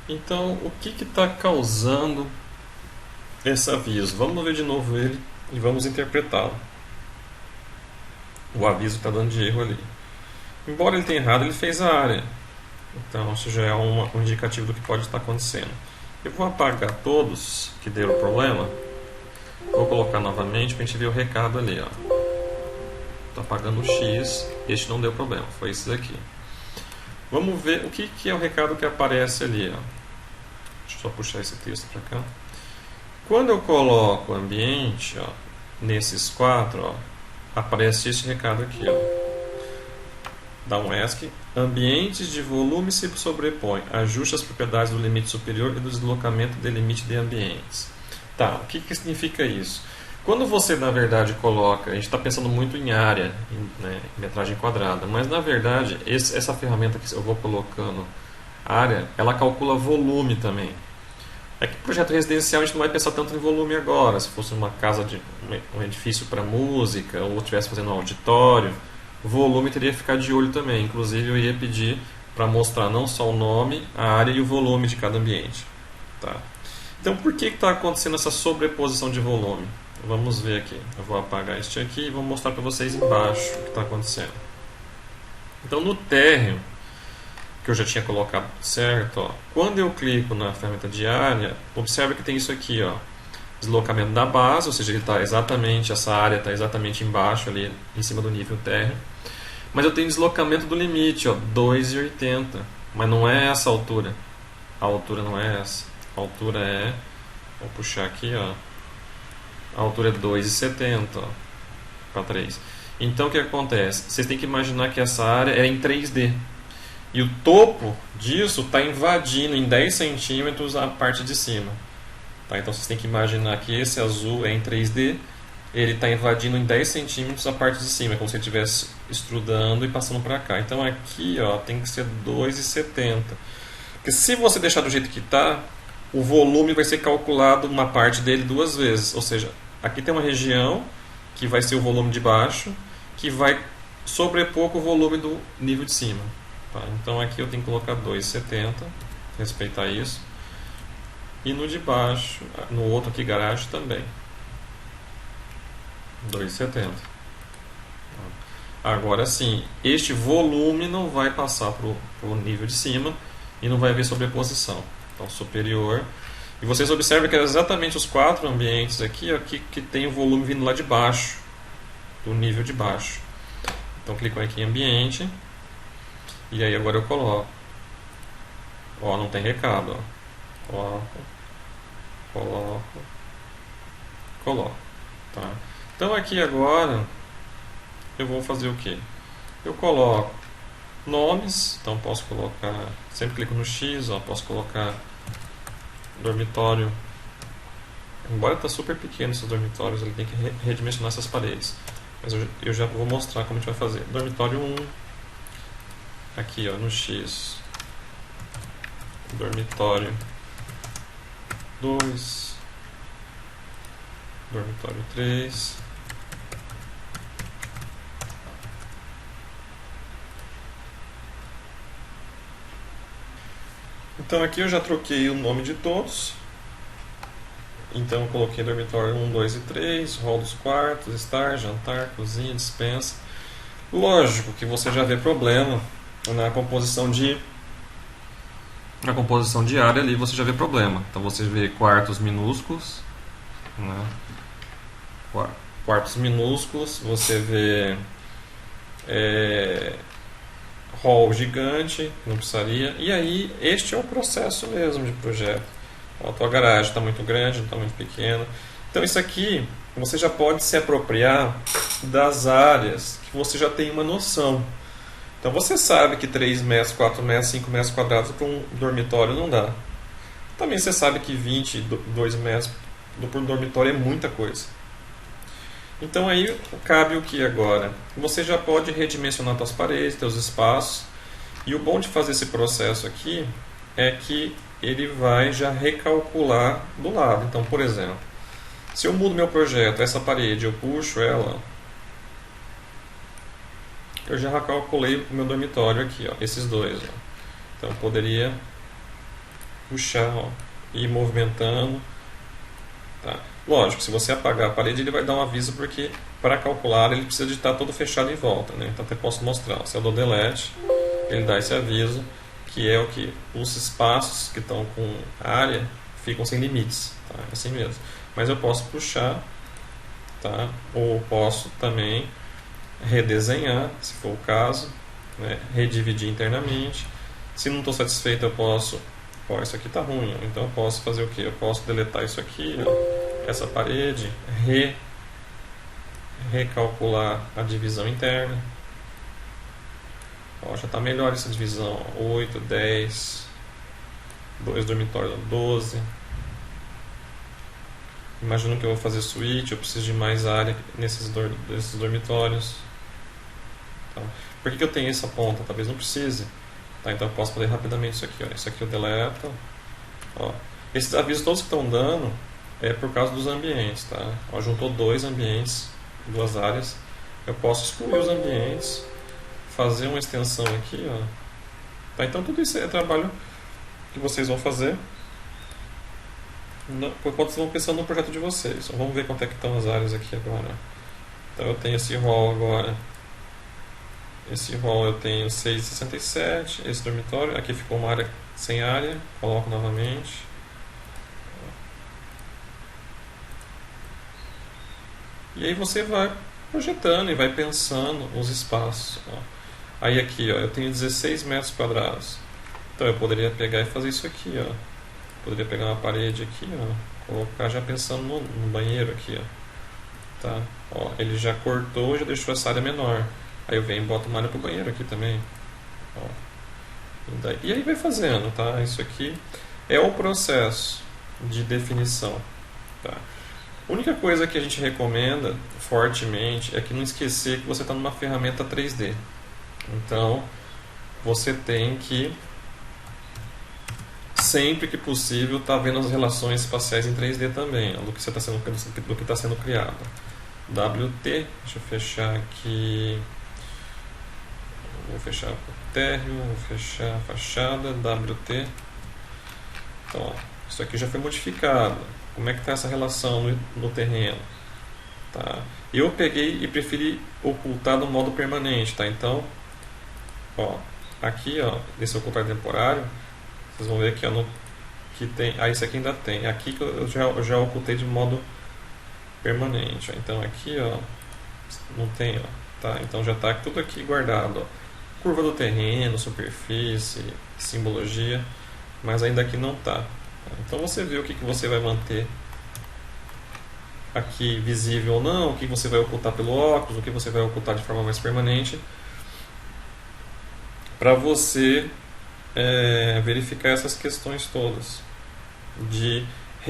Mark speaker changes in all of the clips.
Speaker 1: Então, o que está causando esse aviso? Vamos ver de novo ele e vamos interpretá-lo. O aviso está dando de erro ali. Embora ele tenha errado, ele fez a área. Então, isso já é um indicativo do que pode estar acontecendo. Eu vou apagar todos que deram problema. Vou colocar novamente para a gente ver o recado ali. Estou apagando o X. Este não deu problema, foi esse daqui. Vamos ver o que é o recado que aparece ali. Deixa eu só puxar esse texto para cá. Quando eu coloco ambiente, nesses quatro, aparece esse recado aqui. Dá um ESC. Ambientes de volume se sobrepõem. Ajuste as propriedades do limite superior e do deslocamento do limite de ambientes. Tá, o que significa isso? Quando você, na verdade, coloca... A gente está pensando muito em área, em metragem quadrada. Mas, na verdade, essa ferramenta que eu vou colocando área, ela calcula volume também. É que projeto residencial a gente não vai pensar tanto em volume agora. Se fosse uma casa um edifício para música, ou estivesse fazendo um auditório, o volume teria que ficar de olho também. Inclusive eu ia pedir para mostrar não só o nome, a área e o volume de cada ambiente. Tá? Então por que está acontecendo essa sobreposição de volume? Vamos ver aqui. Eu vou apagar este aqui e vou mostrar para vocês embaixo o que está acontecendo. Então no térreo, que eu já tinha colocado certo, quando eu clico na ferramenta de área, observe que tem isso aqui, deslocamento da base, ou seja, ele tá exatamente, essa área está exatamente embaixo, ali em cima do nível térreo. Mas eu tenho deslocamento do limite, 2,80, mas não é essa a altura. A altura não é essa. A altura é, vou puxar aqui, a altura é 2,70 para 3. Então o que acontece? Vocês têm que imaginar que essa área é em 3D. E o topo disso está invadindo em 10 centímetros a parte de cima. Tá? Então vocês têm que imaginar que esse azul é em 3D, ele está invadindo em 10 centímetros a parte de cima, como se ele estivesse extrudando e passando para cá. Então aqui tem que ser 2,70. Porque se você deixar do jeito que está, o volume vai ser calculado uma parte dele duas vezes. Ou seja, aqui tem uma região que vai ser o volume de baixo, que vai sobrepor com o volume do nível de cima. Tá? Então aqui eu tenho que colocar 2,70, respeitar isso. E no de baixo, no outro aqui, garagem, também 2,70. Agora sim, este volume não vai passar para o nível de cima e não vai haver sobreposição. Então superior. E vocês observam que é exatamente os quatro ambientes aqui que tem o volume vindo lá de baixo, do nível de baixo. Então clico aqui em ambiente. E aí agora eu coloco. Não tem recado. Coloco. Tá? Então aqui agora eu vou fazer o que? Eu coloco nomes. Então posso colocar. Sempre clico no X. Posso colocar dormitório. Embora está super pequeno esses dormitórios, ele tem que redimensionar essas paredes. Mas eu já vou mostrar como a gente vai fazer. Dormitório 1. Aqui no X. Dormitório 2. Dormitório 3. Então aqui eu já troquei o nome de todos. Então eu coloquei dormitório 1, 2 e 3, hall dos quartos, estar, jantar, cozinha, despensa. Lógico que você já vê problema na composição de área ali, você já vê problema. Então você vê quartos minúsculos, né? Quartos minúsculos, você vê hall gigante, não precisaria. E aí, este é o processo mesmo de projeto. A tua garagem está muito grande, não está muito pequena. Então isso aqui, você já pode se apropriar das áreas que você já tem uma noção. Então você sabe que 3 metros, 4 metros, 5 metros quadrados para um dormitório não dá. Também você sabe que 22 metros por dormitório é muita coisa. Então aí cabe o que agora? Você já pode redimensionar suas paredes, seus espaços. E o bom de fazer esse processo aqui é que ele vai já recalcular do lado. Então, por exemplo, se eu mudo meu projeto, essa parede, eu puxo ela, eu já calculei o meu dormitório aqui, esses dois. Então eu poderia puxar, ó, e ir movimentando. Tá? Lógico, se você apagar a parede, ele vai dar um aviso, porque para calcular ele precisa de estar todo fechado em volta. Né? Então até posso mostrar. Se eu dou delete, ele dá esse aviso, que é o que os espaços que estão com área ficam sem limites. Tá? É assim mesmo. Mas eu posso puxar, tá? Ou posso também redesenhar, se for o caso, né? Redividir internamente. Se não estou satisfeito, eu posso... Ó, isso aqui está ruim, então eu posso fazer o que? Eu posso deletar isso aqui, ó, essa parede, recalcular a divisão interna. Ó, já está melhor essa divisão, ó, 8, 10, 2 dormitórios, 12. Imagino que eu vou fazer suíte, eu preciso de mais área nesses dormitórios. Tá? Por que eu tenho essa ponta? Talvez não precise. Tá? Então eu posso fazer rapidamente isso aqui. Ó. Isso aqui eu deleto. Ó. Esses avisos todos que estão dando é por causa dos ambientes. Tá? Ó, juntou dois ambientes, duas áreas. Eu posso excluir os ambientes, fazer uma extensão aqui. Ó. Tá? Então tudo isso é trabalho que vocês vão fazer enquanto vocês vão pensando no projeto de vocês. Então, vamos ver quanto é que estão as áreas aqui agora. Então eu tenho esse hall agora. Esse hall eu tenho 6,67. Esse dormitório, aqui ficou uma área sem área. Coloco novamente. E aí você vai projetando e vai pensando os espaços. Ó. Aí aqui, ó, eu tenho 16 metros quadrados. Então eu poderia pegar e fazer isso aqui, ó. Poderia pegar uma parede aqui, ó, colocar já pensando no banheiro aqui, ó. Tá? Ó, ele já cortou, já deixou essa área menor. Aí eu venho e boto uma área pro banheiro aqui também. Ó. E aí vai fazendo, tá? Isso aqui é o processo de definição. Tá? A única coisa que a gente recomenda fortemente é que não esquecer que você está numa ferramenta 3D. Então você tem que, sempre que possível, estar vendo as relações espaciais em 3D também, do que está sendo criado. WT, deixa eu fechar aqui. Vou fechar o térreo, vou fechar a fachada, WT. Então, ó, isso aqui já foi modificado. Como é que está essa relação no terreno? Tá? Eu peguei e preferi ocultar no modo permanente. Tá? Então, ó, aqui, ó, nesse ocultar temporário, vocês vão ver aqui, ó, que tem. Ah, isso aqui ainda tem. Aqui que eu já ocultei de modo permanente. Ó. Então aqui, ó, não tem, ó, tá? Então já está tudo aqui guardado. Ó. Curva do terreno, superfície, simbologia, mas ainda aqui não está. Então você vê o que você vai manter aqui visível ou não, o que você vai ocultar pelo óculos, o que você vai ocultar de forma mais permanente, para você verificar essas questões todas de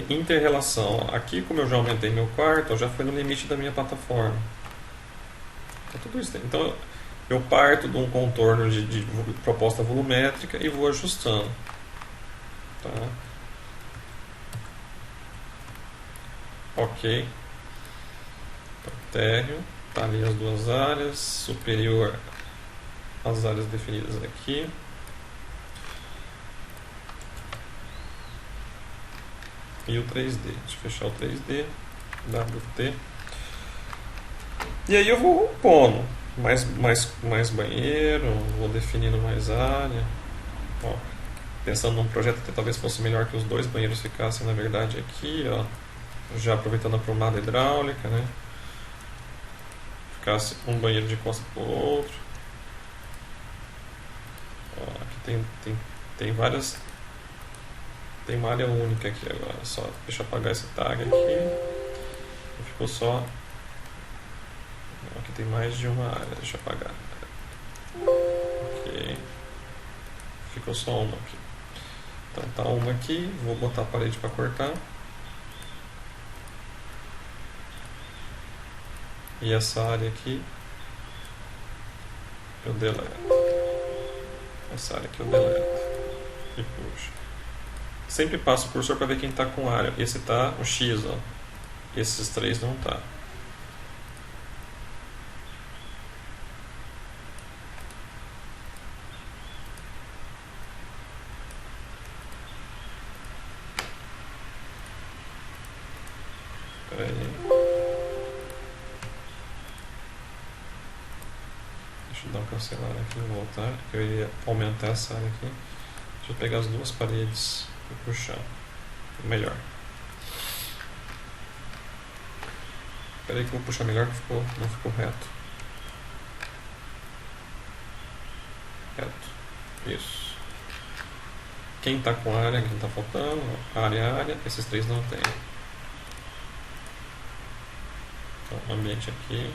Speaker 1: inter-relação. Aqui, como eu já aumentei meu quarto, já foi no limite da minha plataforma. Então, tudo isso. Então eu parto de um contorno de proposta volumétrica e vou ajustando. Tá? Ok. Então, térreo, tá ali as duas áreas, superior as áreas definidas aqui. E o 3D. Deixa eu fechar o 3D. WT. E aí eu vou pondo mais banheiro, vou definindo mais área. Ó, pensando num projeto que talvez fosse melhor que os dois banheiros ficassem, na verdade, aqui, ó, já aproveitando a prumada hidráulica, né? Ficasse um banheiro de costa para o outro. Ó, aqui tem várias. Tem uma área única aqui agora. Só deixa eu apagar esse tag aqui. Ficou só. Aqui tem mais de uma área. Deixa eu apagar. Ok. Ficou só uma aqui. Então tá uma aqui. Vou botar a parede para cortar. E essa área aqui eu deleto. Essa área aqui eu deleto. E puxo. Sempre passo o cursor para ver quem está com área. Esse tá o X, ó. Esses três não tá. Espera aí. Deixa eu dar um cancelar aqui e voltar. Eu ia aumentar essa área aqui. Deixa eu pegar as duas paredes e puxar. Melhor. Espera aí que eu vou puxar melhor, que não ficou reto. Reto. Isso. Quem está com área, quem está faltando, área, esses três não tem. Então, ambiente aqui,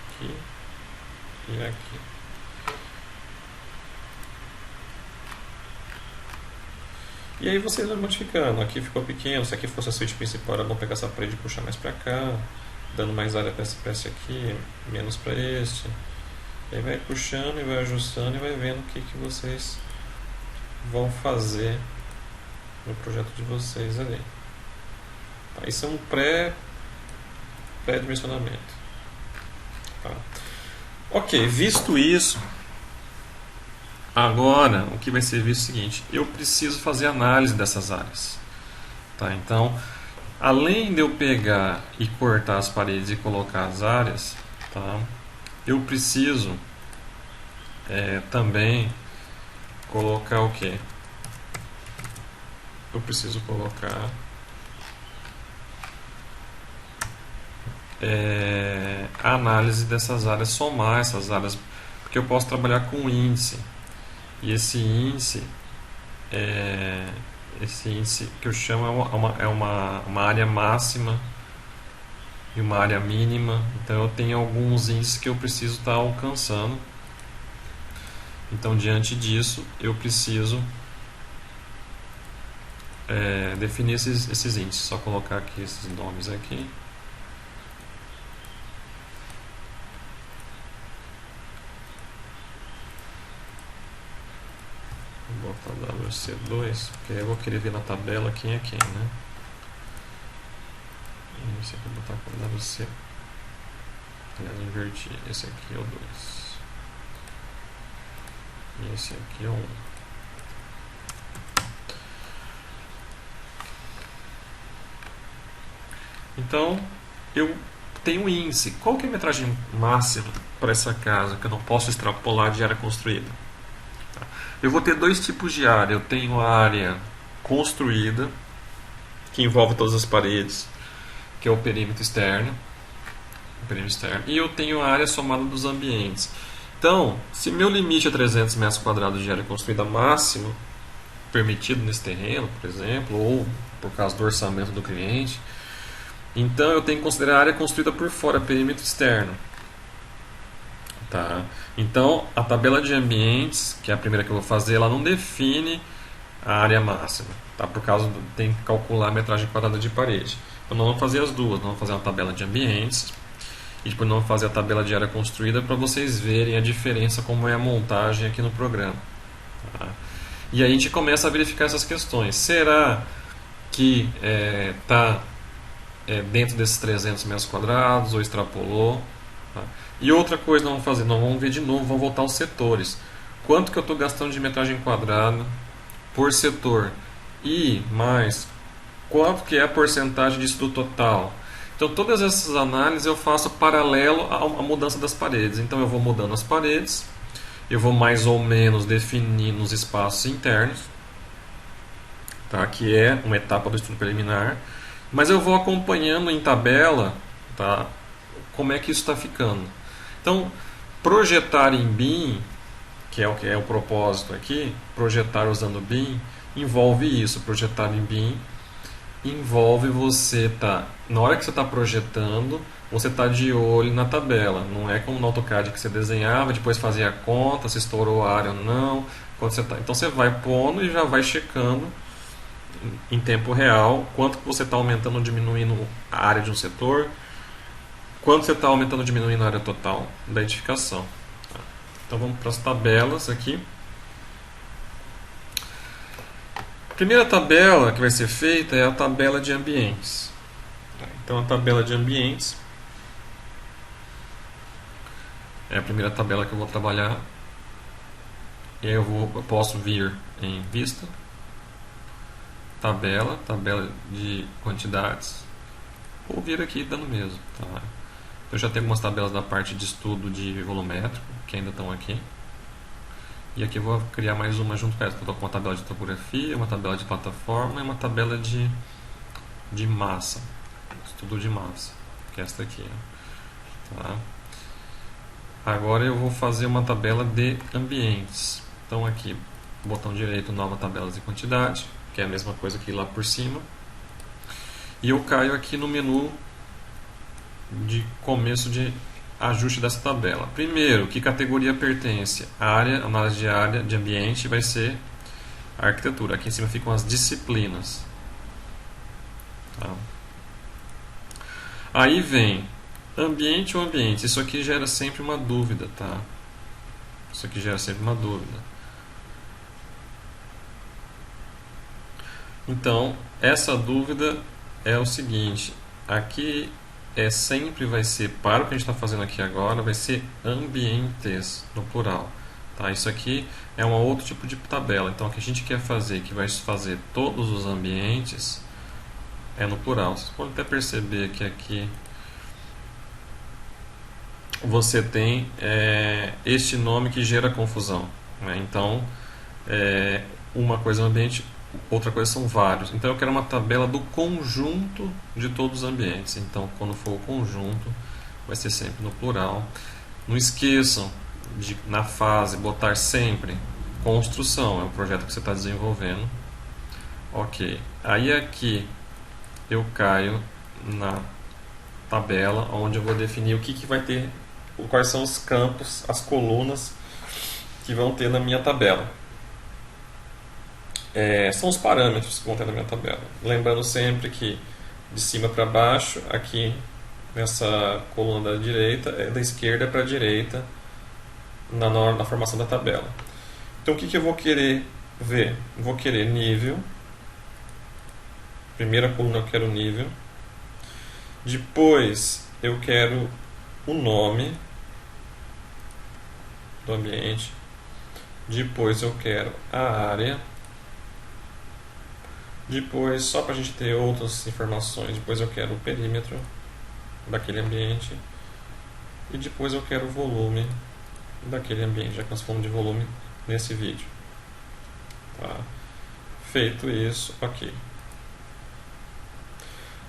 Speaker 1: aqui e aqui. E aí vocês vão modificando. Aqui ficou pequeno, se aqui fosse a suíte principal era bom pegar essa parede e puxar mais para cá, dando mais área para esse aqui, menos para este. E aí vai puxando e vai ajustando e vai vendo o que vocês vão fazer no projeto de vocês ali. Tá, isso é um pré-dimensionamento. Tá. Ok, visto isso, agora o que vai ser visto é o seguinte: eu preciso fazer análise dessas áreas. Tá, então, além de eu pegar e cortar as paredes e colocar as áreas, tá, eu preciso também colocar o que? Eu preciso colocar a análise dessas áreas, somar essas áreas, porque eu posso trabalhar com índice, e esse índice que eu chamo é uma área máxima e uma área mínima. Então eu tenho alguns índices que eu preciso estar alcançando. Então, diante disso, eu preciso definir esses índices. Só colocar aqui esses nomes aqui. Vou botar WC2, porque aí eu vou querer ver na tabela quem é quem, né? E esse aqui eu vou botar com WC. Aliás, inverti. Esse aqui é o 2. E esse aqui é o 1. Então, eu tenho um índice. Qual que é a metragem máxima para essa casa que eu não posso extrapolar de área construída? Eu vou ter dois tipos de área. Eu tenho a área construída, que envolve todas as paredes, que é o perímetro externo. E eu tenho a área somada dos ambientes. Então, se meu limite é 300 metros quadrados de área construída máximo, permitido nesse terreno, por exemplo, ou por causa do orçamento do cliente, então eu tenho que considerar a área construída por fora, perímetro externo. Tá? Então, a tabela de ambientes, que é a primeira que eu vou fazer, ela não define a área máxima, tá? Por causa tem que calcular a metragem quadrada de parede. Então, nós vamos fazer as duas, nós vamos fazer uma tabela de ambientes e depois nós vamos fazer a tabela de área construída para vocês verem a diferença, como é a montagem aqui no programa. Tá? E aí a gente começa a verificar essas questões. Será que está dentro desses 300 metros quadrados ou extrapolou? Tá? E outra coisa nós vamos fazer, nós vamos ver de novo, vamos voltar aos setores. Quanto que eu estou gastando de metragem quadrada por setor? E mais, quanto que é a porcentagem disso do total? Então todas essas análises eu faço paralelo à mudança das paredes. Então eu vou mudando as paredes, eu vou mais ou menos definindo os espaços internos, tá? Que é uma etapa do estudo preliminar, mas eu vou acompanhando em tabela, tá? Como é que isso está ficando. Então, projetar em BIM, que é o propósito aqui, projetar usando BIM, envolve isso. Projetar em BIM envolve você na hora que você está projetando, você está de olho na tabela. Não é como no AutoCAD que você desenhava, depois fazia a conta, se estourou a área ou não. Então você vai pondo e já vai checando em tempo real quanto que você está aumentando ou diminuindo a área de um setor, quanto você está aumentando ou diminuindo a área total da edificação. Então vamos para as tabelas aqui. A primeira tabela que vai ser feita é a tabela de ambientes. Então a tabela de ambientes é a primeira tabela que eu vou trabalhar. E aí eu posso vir em vista, tabela de quantidades, ou vir aqui dando mesmo. Tá? Eu já tenho algumas tabelas da parte de estudo de volumétrico, que ainda estão aqui. E aqui eu vou criar mais uma junto com essa. Estou com uma tabela de topografia, uma tabela de plataforma e uma tabela de massa. Estudo de massa, que é esta aqui. Tá? Agora eu vou fazer uma tabela de ambientes. Então aqui, botão direito, nova tabela de quantidade, que é a mesma coisa que lá por cima. E eu caio aqui no menu de começo de ajuste dessa tabela. Primeiro, que categoria pertence? Área, análise de área, de ambiente, vai ser a arquitetura. Aqui em cima ficam as disciplinas. Tá? Aí vem ambiente ou ambiente. Isso aqui gera sempre uma dúvida, tá? Isso aqui gera sempre uma dúvida. Então, essa dúvida é o seguinte. Aqui sempre vai ser, para o que a gente está fazendo aqui agora, vai ser ambientes, no plural. Tá? Isso aqui é um outro tipo de tabela. Então, o que a gente quer fazer, que vai fazer todos os ambientes, é no plural. Vocês podem até perceber que aqui você tem este nome que gera confusão. Né? Então, uma coisa é um ambiente, outra coisa são vários. Então eu quero uma tabela do conjunto de todos os ambientes. Então quando for o conjunto, vai ser sempre no plural. Não esqueçam de, na fase, botar sempre construção. É o projeto que você está desenvolvendo. Ok. Aí aqui eu caio na tabela, onde eu vou definir o que vai ter, quais são os campos, as colunas que vão ter na minha tabela. São os parâmetros que vão ter na minha tabela. Lembrando sempre que de cima para baixo, aqui nessa coluna da direita, da esquerda para a direita na formação da tabela. Então o que eu vou querer ver? Eu vou querer nível. Primeira coluna eu quero nível. Depois eu quero o nome do ambiente. Depois eu quero a área. Depois, só para a gente ter outras informações, depois eu quero o perímetro daquele ambiente. E depois eu quero o volume daquele ambiente, já que nós falamos de volume nesse vídeo. Tá? Feito isso, ok.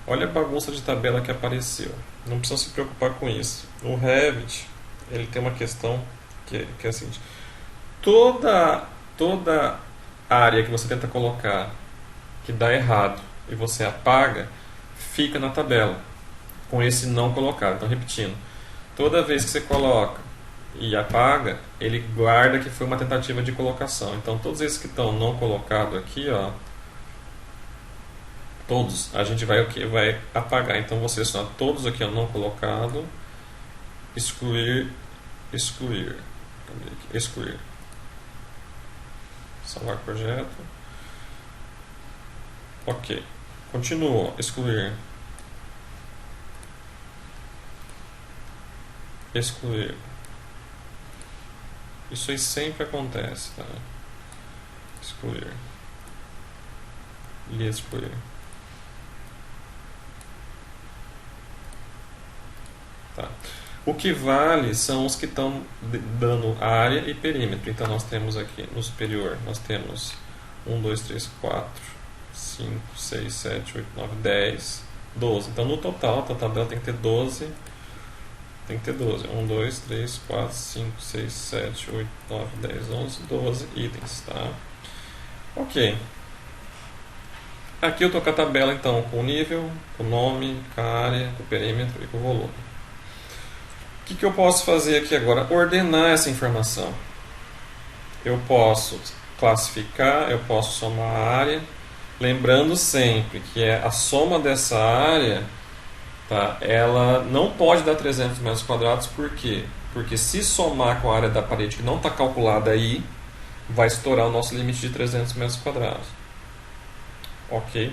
Speaker 1: Olha a bagunça de tabela que apareceu. Não precisa se preocupar com isso. O Revit, ele tem uma questão que é a seguinte. Toda área que você tenta colocar que dá errado e você apaga, fica na tabela com esse não colocado. Então, repetindo, toda vez que você coloca e apaga, ele guarda que foi uma tentativa de colocação. Então, todos esses que estão não colocados aqui, ó, todos, a gente vai apagar. Então, vou selecionar todos aqui, ó, não colocado, excluir. Salvar projeto. Ok. Continua. Excluir. Isso aí sempre acontece. Tá? Excluir. E excluir. Tá. O que vale são os que estão dando área e perímetro. Então nós temos aqui no superior, nós temos 1, 2, 3, 4, 5, 6, 7, 8, 9, 10, 12. Então no total, a tabela tem que ter 12. Tem que ter 12. 1, 2, 3, 4, 5, 6, 7, 8, 9, 10, 11, 12 itens. Tá? Ok. Aqui eu estou com a tabela então com o nível, com o nome, com a área, com o perímetro e com o volume. O que eu posso fazer aqui agora? Ordenar essa informação. Eu posso classificar, eu posso somar a área, lembrando sempre que a soma dessa área, tá, ela não pode dar 300 metros quadrados. Por quê? Porque se somar com a área da parede que não está calculada aí, vai estourar o nosso limite de 300 metros quadrados. Ok?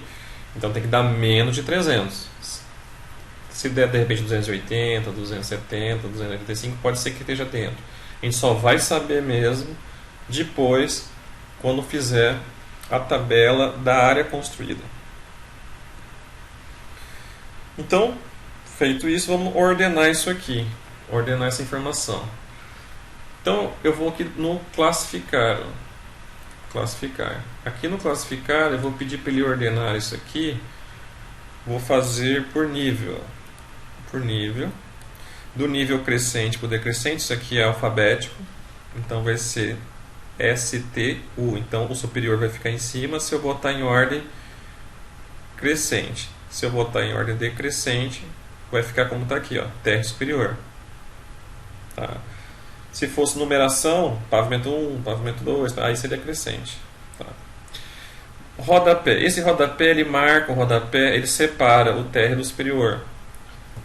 Speaker 1: Então tem que dar menos de 300. Se der de repente 280, 270, 285, pode ser que esteja dentro. A gente só vai saber mesmo depois, quando fizer a tabela da área construída. Então, feito isso, vamos ordenar isso aqui, ordenar essa informação. Então, eu vou aqui no classificar. Classificar. Aqui no classificar, eu vou pedir para ele ordenar isso aqui. Vou fazer por nível. Por nível. Do nível crescente para o decrescente, isso aqui é alfabético. Então vai ser STU. Então o superior vai ficar em cima se eu botar em ordem crescente. Se eu botar em ordem decrescente, vai ficar como está aqui, ó, térreo superior. Tá? Se fosse numeração, pavimento 1, pavimento 2, aí seria crescente. Tá? Rodapé. Esse rodapé, ele marca o rodapé, ele separa o térreo do superior.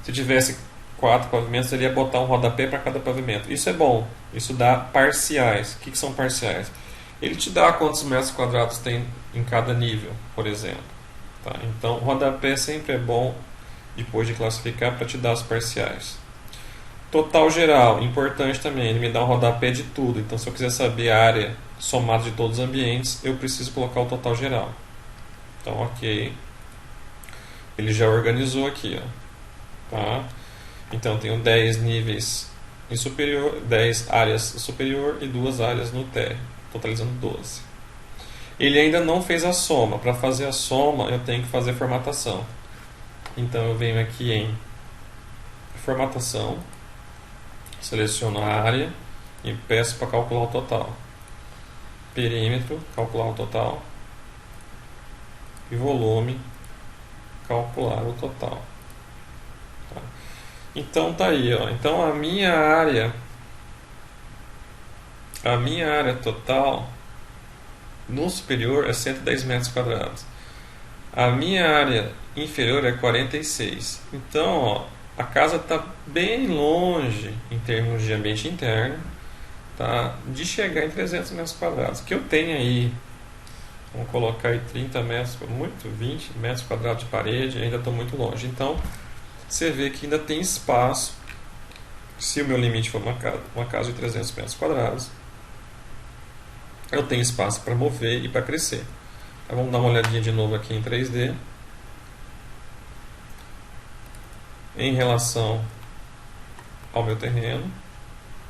Speaker 1: Se tivesse 4 pavimentos, ele ia botar um rodapé para cada pavimento. Isso é bom. Isso dá parciais. O que são parciais? Ele te dá quantos metros quadrados tem em cada nível, por exemplo. Tá? Então, rodapé sempre é bom depois de classificar para te dar os parciais. Total geral, importante também, ele me dá um rodapé de tudo. Então, se eu quiser saber a área somada de todos os ambientes, eu preciso colocar o total geral. Então, ok. Ele já organizou aqui, ó. Tá? Então, eu tenho 10 níveis em superior, 10 áreas superior e 2 áreas no térreo, totalizando 12. Ele ainda não fez a soma. Para fazer a soma, eu tenho que fazer formatação. Então, eu venho aqui em formatação, seleciono a área e peço para calcular o total. Perímetro, calcular o total. E volume, calcular o total. Tá? Então tá aí, ó. Então a minha área total no superior é 110 metros quadrados. A minha área inferior é 46. Então, ó, a casa está bem longe em termos de ambiente interno, tá, de chegar em 300 metros quadrados. Que eu tenho aí, vamos colocar aí 30 metros, muito, 20 metros quadrados de parede, ainda estou muito longe. Então, você vê que ainda tem espaço. Se o meu limite for uma casa de 300 metros quadrados, eu tenho espaço para mover e para crescer. Então, vamos dar uma olhadinha de novo aqui em 3D. Em relação ao meu terreno,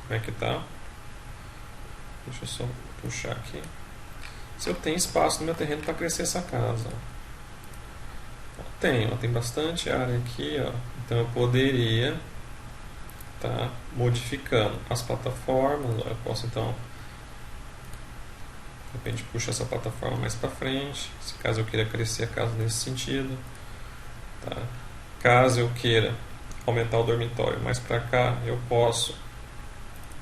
Speaker 1: como é que está? Deixa eu só puxar aqui. Se eu tenho espaço no meu terreno para crescer essa casa. Tenho, tem bastante área aqui, ó. Então eu poderia estar modificando as plataformas. Ó. Eu posso então, de repente, puxar essa plataforma mais para frente, se caso eu queira crescer a casa nesse sentido. Tá? Caso eu queira aumentar o dormitório mais para cá, eu posso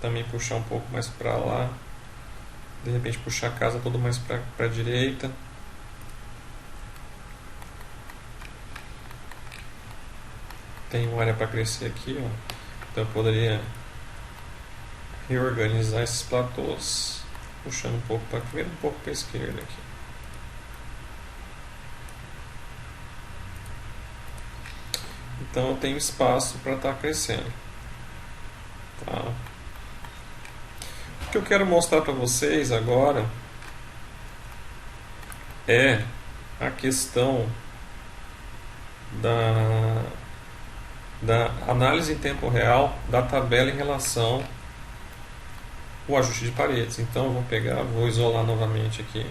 Speaker 1: também puxar um pouco mais para lá. De repente puxar a casa toda mais para a direita. Tem uma área para crescer aqui, ó. Então eu poderia reorganizar esses platôs, puxando um pouco para primeiro, um pouco para a esquerda aqui. Então eu tenho espaço para estar crescendo. Tá? O que eu quero mostrar para vocês agora é a questão da análise em tempo real da tabela em relação ao ajuste de paredes. Então eu vou pegar, vou isolar novamente aqui,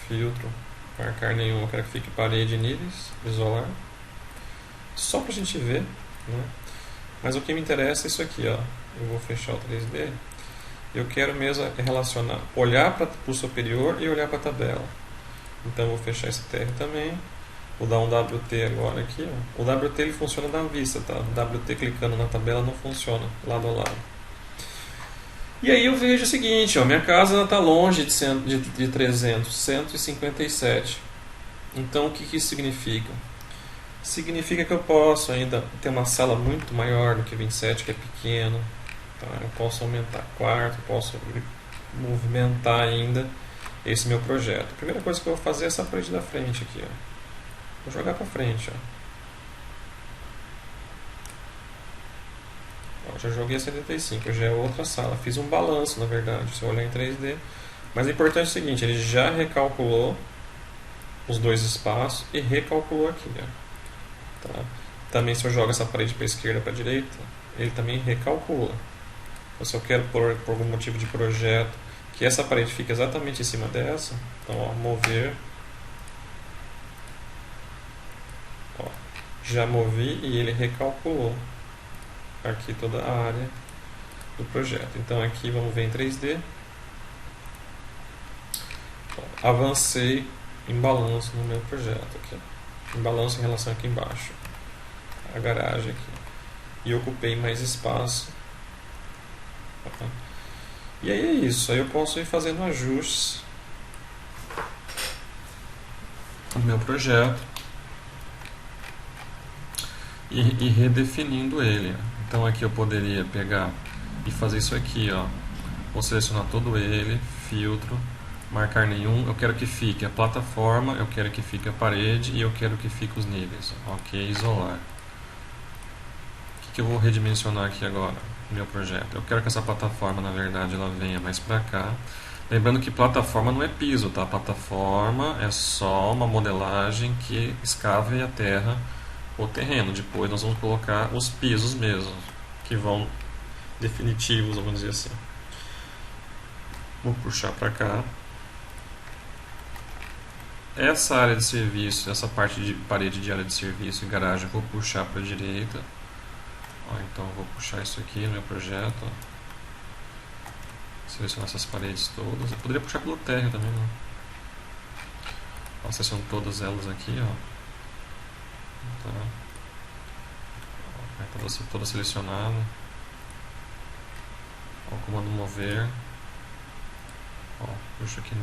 Speaker 1: filtro, marcar nenhum, quero que fique parede e níveis, isolar, só para a gente ver, né? Mas o que me interessa é isso aqui, ó. Eu vou fechar o 3D. Eu quero mesmo relacionar, olhar para o superior e olhar para a tabela. Então eu vou fechar esse TR também. Vou dar um WT agora aqui, ó. O WT ele funciona na vista, tá? O WT clicando na tabela não funciona lado a lado. E aí eu vejo o seguinte, ó, minha casa está longe de 300, 157. Então o que isso significa? Significa que eu posso ainda ter uma sala muito maior do que 27, que é pequeno. Tá? Eu posso aumentar quarto, posso movimentar ainda esse meu projeto. A primeira coisa que eu vou fazer é essa parede da frente aqui, ó. Vou jogar para frente, ó. Já joguei a 75, já é outra sala. Fiz um balanço, na verdade, se eu olhar em 3D. Mas o importante é o seguinte, ele já recalculou os dois espaços e recalculou aqui, ó. Tá? Também se eu jogo essa parede para a esquerda para a direita, ele também recalcula. Então, se eu quero por algum motivo de projeto que essa parede fique exatamente em cima dessa, então ó, mover, ó, já movi e ele recalculou aqui toda a área do projeto. Então aqui vamos ver em 3D. Ó, avancei em balanço no meu projeto aqui, em balanço em relação aqui embaixo, a garagem aqui, e ocupei mais espaço. Tá? E aí é isso, aí eu posso ir fazendo ajustes no meu projeto e redefinindo ele. Então aqui eu poderia pegar e fazer isso aqui, ó. Vou selecionar todo ele, filtro, marcar nenhum, eu quero que fique a plataforma, eu quero que fique a parede e eu quero que fique os níveis. Ok, isolar. O que eu vou redimensionar aqui agora no meu projeto? Eu quero que essa plataforma, na verdade, ela venha mais para cá. Lembrando que plataforma não é piso, tá? Plataforma é só uma modelagem que escave a terra, o terreno. Depois nós vamos colocar os pisos mesmo, que vão definitivos, vamos dizer assim. Vou puxar para cá. Essa área de serviço, essa parte de parede de área de serviço e garagem, eu vou puxar para a direita. Ó, então eu vou puxar isso aqui no meu projeto. Ó. Selecionar essas paredes todas. Eu poderia puxar pelo térreo também, né? Ó, seleciono todas elas aqui, ó. Tá. Ó, tá toda selecionada. Ó, comando mover. Ó, puxo aqui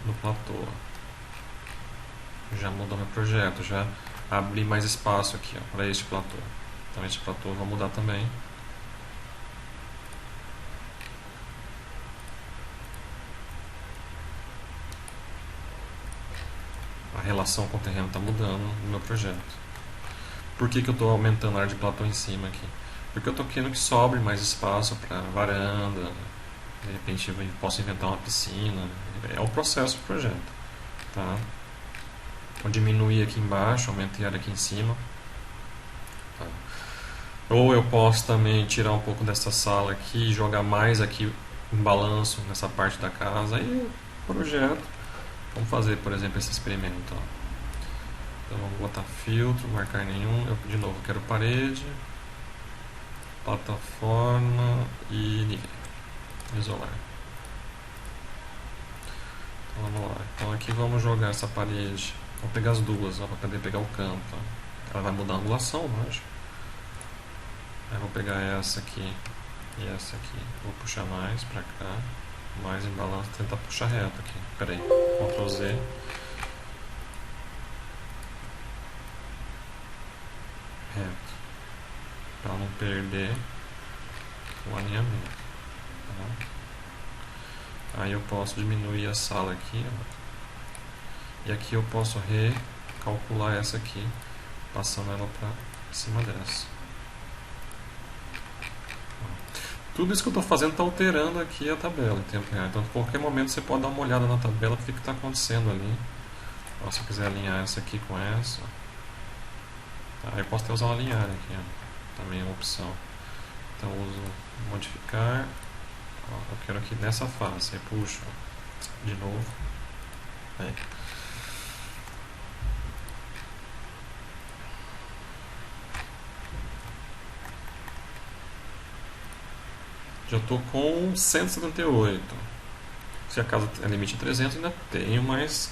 Speaker 1: no platô. Já mudou meu projeto, já abri mais espaço aqui para este platô. Então este platô eu vou mudar também. A relação com o terreno está mudando no meu projeto. Por que eu estou aumentando a área de platô em cima aqui? Porque eu estou querendo que sobre mais espaço para varanda. De repente eu posso inventar uma piscina. É o processo do projeto. Tá? Vou diminuir aqui embaixo, aumentei a área aqui em cima. Tá. Ou eu posso também tirar um pouco dessa sala aqui e jogar mais aqui em balanço nessa parte da casa. Aí projeto. Vamos fazer, por exemplo, esse experimento. Ó. Então vamos botar filtro, marcar nenhum. Eu de novo quero parede, plataforma e nível. Isolar. Então vamos lá. Então aqui vamos jogar essa parede. Vou pegar as duas, para poder pegar o canto. Ó. Ela vai mudar a angulação, lógico. Aí vou pegar essa aqui e essa aqui. Vou puxar mais para cá. Mais em balanço, tentar puxar reto aqui. Pera aí, Ctrl Z. Reto. Para não perder o alinhamento. Tá? Aí eu posso diminuir a sala aqui. Ó. E aqui eu posso recalcular essa aqui, passando ela para cima dessa. Tudo isso que eu estou fazendo está alterando aqui a tabela em tempo real. Então, a qualquer momento você pode dar uma olhada na tabela para ver o que está acontecendo ali. Ó, se eu quiser alinhar essa aqui com essa, tá, eu posso até usar um alinhar aqui, ó. Também é uma opção. Então, eu uso modificar. Ó, eu quero aqui nessa face. Aí puxo de novo. Aí. Já estou com 178. Se a casa é limite 300, ainda tenho mais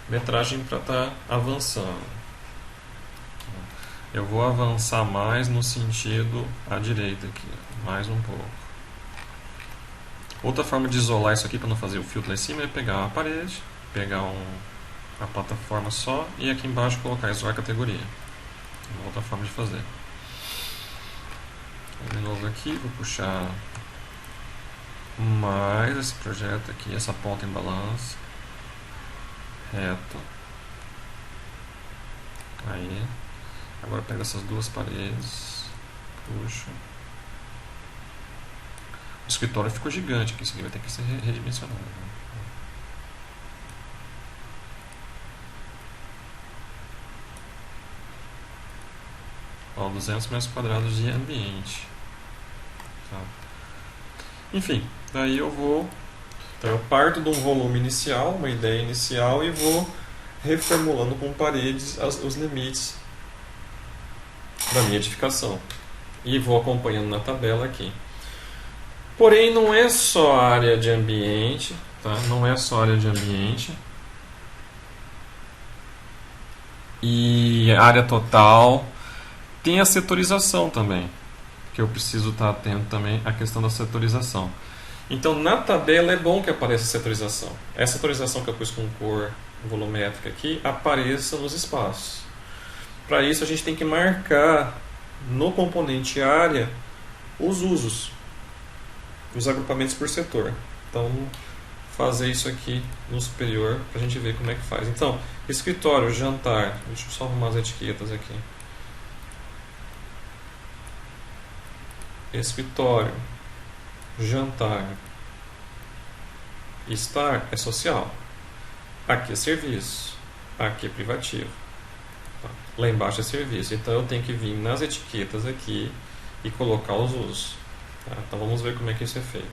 Speaker 1: metragem para estar avançando. Eu vou avançar mais no sentido à direita aqui, mais um pouco. Outra forma de isolar isso aqui para não fazer o filtro lá em cima é pegar uma parede, pegar a plataforma só e aqui embaixo colocar isolar categoria. Uma outra forma de fazer. De novo aqui, vou puxar mais esse projeto aqui, essa ponta em balanço, reto. Aí, agora pega essas duas paredes, puxo. O escritório ficou gigante aqui, isso aqui vai ter que ser redimensionado. Ó, 200 metros quadrados de ambiente. Tá. Enfim, daí então eu parto de um volume inicial, uma ideia inicial, e vou reformulando com paredes os limites da minha edificação. E vou acompanhando na tabela aqui. Porém, não é só área de ambiente, tá? Não é só área de ambiente. E área total. Tem a setorização também, que eu preciso estar atento também à questão da setorização. Então, na tabela é bom que apareça a setorização. Essa setorização que eu pus com cor volumétrica aqui apareça nos espaços. Para isso, a gente tem que marcar no componente área os usos, os agrupamentos por setor. Então, fazer isso aqui no superior para a gente ver como é que faz. Então, escritório, jantar. Deixa eu só arrumar as etiquetas aqui. Escritório, jantar, estar é social. Aqui é serviço, aqui é privativo. Lá embaixo é serviço. Então eu tenho que vir nas etiquetas aqui e colocar os usos. Tá? Então vamos ver como é que isso é feito.